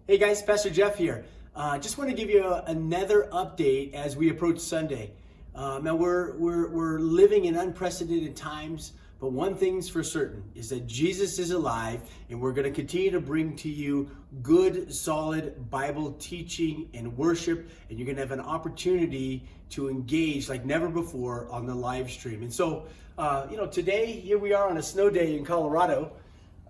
Hey guys, Pastor Jeff here. Just want to give you another update as we approach Sunday. Now we're living in unprecedented times, but one thing's for certain is that Jesus is alive, and we're going to continue to bring to you good, solid Bible teaching and worship, and you're going to have an opportunity to engage like never before on the live stream. And so, today here we are on a snow day in Colorado,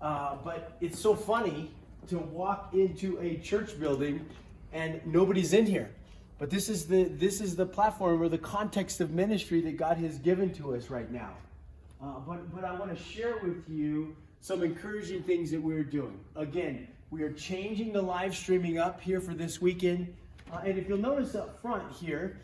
but it's so funny to walk into a church building and nobody's in here. But this is the platform or the context of ministry that God has given to us right now. But I want to share with you some encouraging things that we're doing. Again, we are changing the live streaming up here for this weekend. And if you'll notice up front here,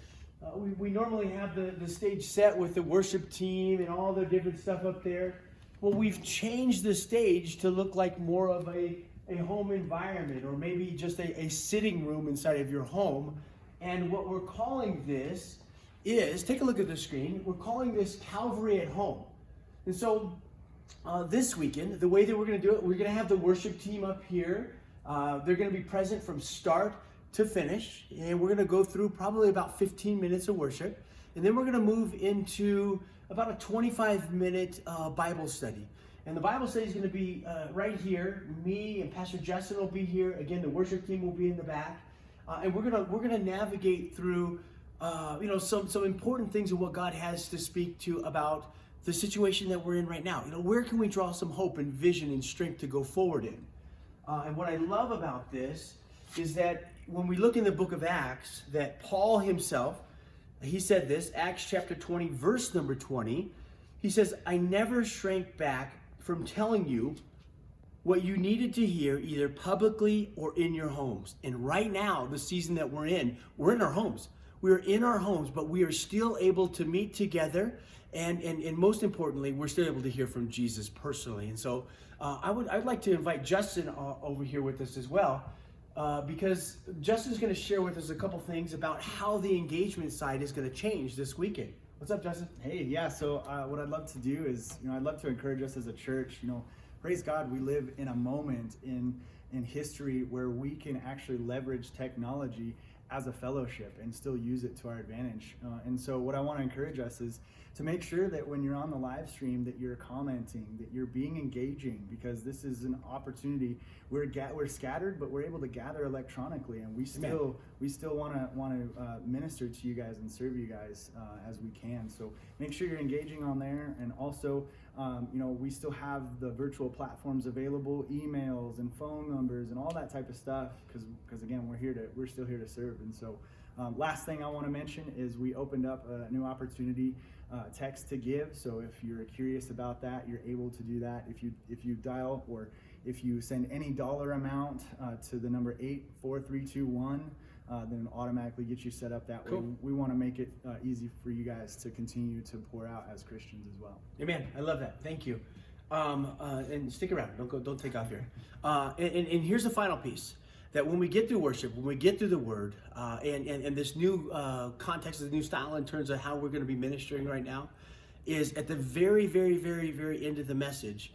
we normally have the stage set with the worship team and all the different stuff up there. Well, we've changed the stage to look like more of a home environment, or maybe just a sitting room inside of your home. And what we're calling this is, take a look at the screen, we're calling this Calvary at Home. And so this weekend, the way that we're going to do it, we're going to have the worship team up here. They're going to be present from start to finish, and we're going to go through probably about 15 minutes of worship. And then we're going to move into about a 25-minute Bible study. And the Bible study is going to be right here. Me and Pastor Justin will be here. Again, the worship team will be in the back, and we're gonna navigate through, some important things of what God has to speak to about the situation that we're in right now. Where can we draw some hope and vision and strength to go forward in? And what I love about this is that when we look in the book of Acts, that Paul himself, he said this, Acts chapter 20, verse number 20. He says, "I never shrank back from telling you what you needed to hear, either publicly or in your homes." And right now, the season that we're in our homes. We're in our homes, but we are still able to meet together, and most importantly, we're still able to hear from Jesus personally. And so I'd like to invite Justin over here with us as well, because Justin's going to share with us a couple things about how the engagement side is going to change this weekend. What's up, Justin? Hey, yeah, so what I'd love to do is, I'd love to encourage us as a church. Praise God, we live in a moment in history where we can actually leverage technology as a fellowship and still use it to our advantage. And so what I want to encourage us is to make sure that when you're on the live stream that you're commenting, that you're being engaging, because this is an opportunity. We're scattered, but we're able to gather electronically, and we still want to minister to you guys and serve you guys as we can. So make sure you're engaging on there, and also we still have the virtual platforms available, emails and phone numbers and all that type of stuff, because again, we're still here to serve. And so last thing I want to mention is we opened up a new opportunity, text to give. So if you're curious about that, you're able to do that. If you dial, or if you send any dollar amount to the number 84321, then it'll automatically get you set up that way. We want to make it easy for you guys to continue to pour out as Christians as well. Amen. I love that. Thank you. And stick around. Don't take off here. And here's the final piece. That when we get through worship, when we get through the Word, and this new context, this new style in terms of how we're going to be ministering right now, is at the very, very, very, very end of the message,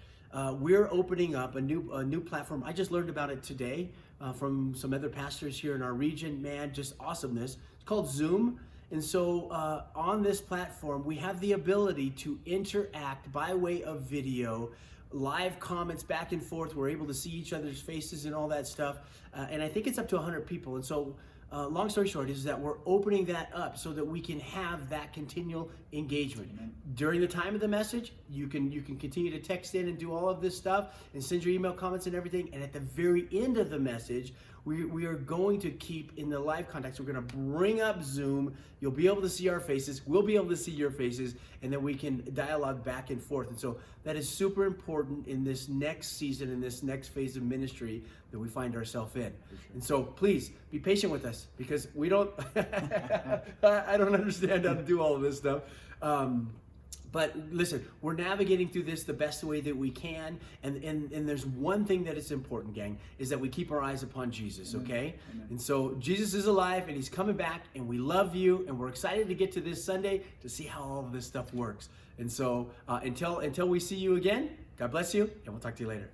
we're opening up a new platform. I just learned about it today from some other pastors here in our region. Man, just awesomeness. It's called Zoom. And so on this platform, we have the ability to interact by way of video, live comments back and forth. We're able to see each other's faces and all that stuff. And I think it's up to 100 people. And so long story short is that we're opening that up so that we can have that continual engagement. Amen. During the time of the message, you can continue to text in and do all of this stuff and send your email comments and everything. And at the very end of the message, we are going to keep in the live context. We're going to bring up Zoom. You'll be able to see our faces. We'll be able to see your faces, and then we can dialogue back and forth. And so that is super important in this next season, in this next phase of ministry that we find ourselves in. Sure. And so please be patient with us, because we don't, I don't understand how to do all of this stuff. But listen, we're navigating through this the best way that we can. And there's one thing that is important, gang, is that we keep our eyes upon Jesus, okay? Amen. And so Jesus is alive, and he's coming back, and we love you, and we're excited to get to this Sunday to see how all of this stuff works. And so until we see you again, God bless you, and we'll talk to you later.